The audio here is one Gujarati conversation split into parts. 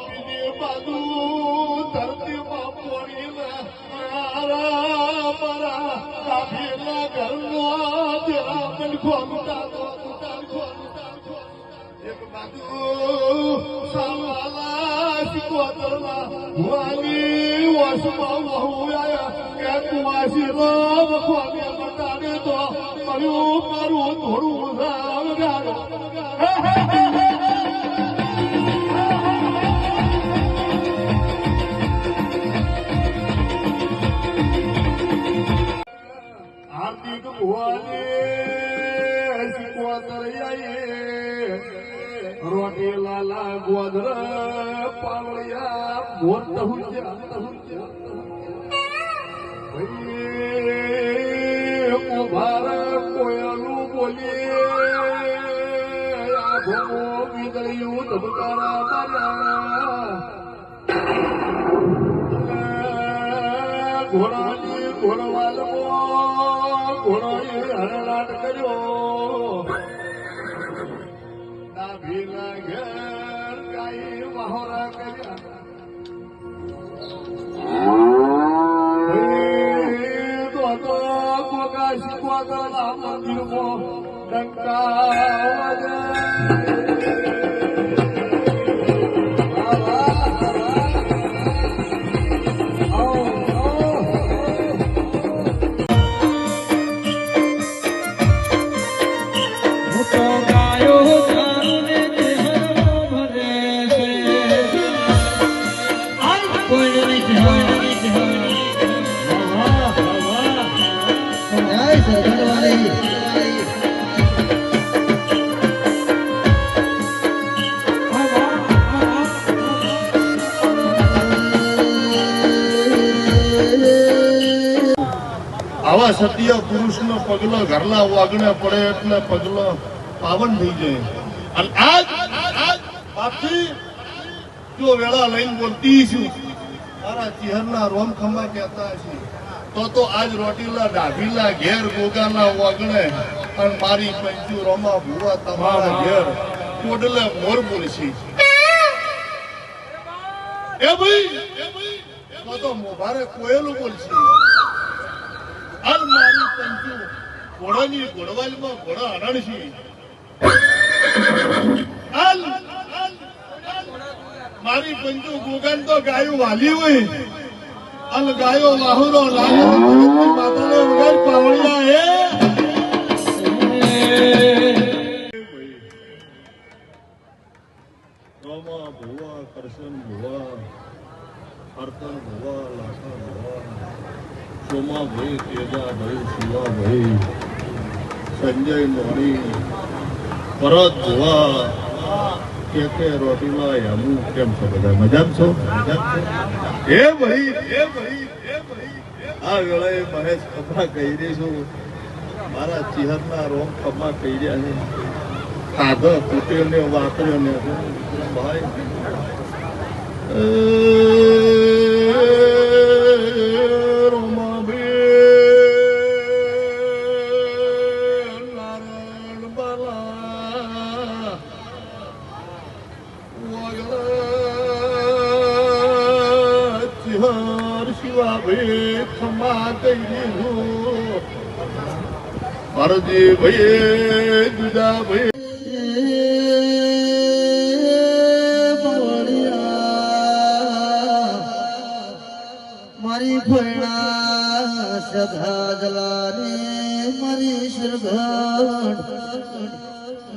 બીજી બાજુ ધરતીમાં પોણીને મારા કાફીના ઘરનો દેરા પડખો એક બાજુ સાવાલા શિકોતરના ભુવાની વસમાં વહુયા કે કુવાસી રોગ ખોને બટાડે તો મળ્યું મારું થોડું રામ ગાડો હાર્દિક ભુવાની શિકોતર રોટી લાલા ગોદર પાવળિયા મોટ ભારત કોયલું બોલી આભો વીજળીયું ધબકારા માર્યા ઘોડાની ઘોડવાલમાં ઘોડાએ હરણાટ કર્યો ભીલા ઘેર ગાઈ મહોરા કર્યા તો ગોગા શીખવા મંદિરમાં ડંકા આવા સત્ય પુરુષનો પગલો ઘરના વાગણે પડે એટલે પગલો પાવન થઈ જાય અને આજ બાપજી જો વેળા લઈને બોલતી છું મારા ચિહરના રોમ ખંભા કહેતા છે તો આજ રોટીલા ડાભીલા ઘેર ગોગાના વાગણે અને મારી પંચુ રોમા ભુવા તમારા ઘેર કોડલે મોર બોલશે એ ભાઈ તો મોભારે કોયેલું બોલશે હાલ મારી પંચુ ઘોડાની ઘોડવાલમાં ઘોડા હરણશી હાલ મારી પંચુ ગોગાન તો ગાયું વાલી હોય અને ગાયો વાહુરો લાગે માતાને વગર પાવળિયા રોમા ભુવા કરશન ભુવા અર્તન ભુવા લાખા ભુવા સોમા ભાઈ તેજા ભાઈ શિવા ભાઈ સંજય મોણી ભરત ભુવા કે રોટીલા યામુ કેમ છો બધા મજામ છો એ ભાઈ આ વેળાએ મહેશ ખભા કહી દઈશું મારા ચિહરના રોમ ખભા કહી રહ્યા છે કાગળ તૂટ્યો ને વાપર્યો ને ભાઈ મારજી ભાઈ જુદા ભાઈ મારી ફળના સધા જલાની મારી શરઘડ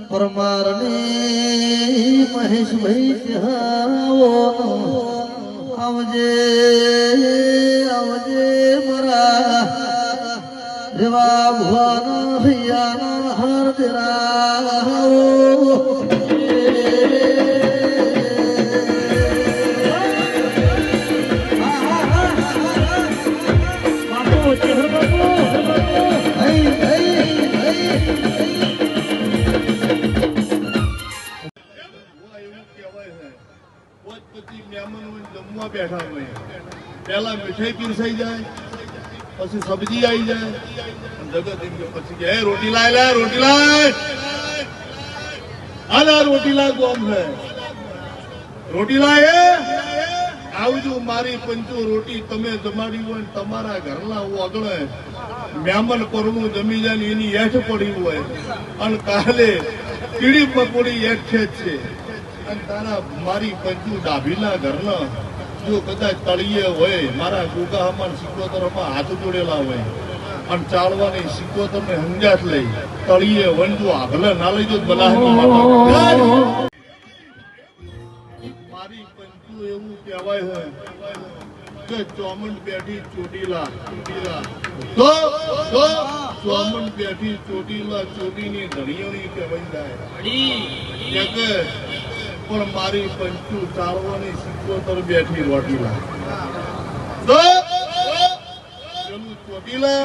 પરમારની મહેશભાઈ આવજે મારા રેવા ભુવાના ભૈયાના હર દેરા જમવા બેઠા હોય પેલા મીઠાઈ પીરસાઈ જાય પછી સબ્જી આવી જાય જગત એમ કે પછી કે રોટી લાય હાલ રોટી લાય ગોમ છે રોટી લાય આવજો મારી પંચો રોટી તમે જમાડી હોય ને તમારા ઘરના આગળ મહેમાન પરનું જમી જાય ને એની હેઠ પડી હોય અને કાલે કીડી પકોડી હેઠે જ છે અને તારા મારી પંચુ ડાભીના ઘરના જો કદાચ તળિયે હોય મારા ગોગામાં સિકોતરમાં હાથ જોડેલા હોય અને ચાલવાની સિકોતર ને હંજાત લઈ તળિયે હોય જો આગળ ના લઈ જો બલાહની મારી પંચુ એવું કહેવાય છે કે ચોમન બેઠી ચોટીલા તો ચોમન બેઠી ચોટીલા ચોટીની ધણીઓની કહેવાય જાય કે પણ મારી પંચુ ચાલવાની સિકોતર બેઠી રોટીલા તો પેલું ચોટીલા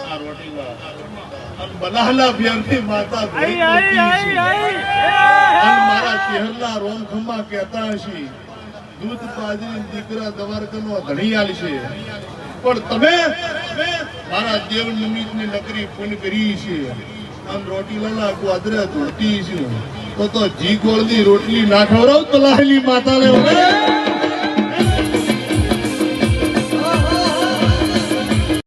આ રોટીલા અને બનાહલા ભ્યાંથી માતા અને મારા ચહેરના રોમખમા કહેતા હશે દૂધ બાજરી દીકરા દવારકનો ધણીયાલ છે પણ તમે મારા દેવ નિમિત્તની નકરી પૂન કરી છે અને રોટીલાના ગોદરે ધોતી છે તો જી ગોળની રોટલી ના ખવડાવ તો લાહેલી માતાને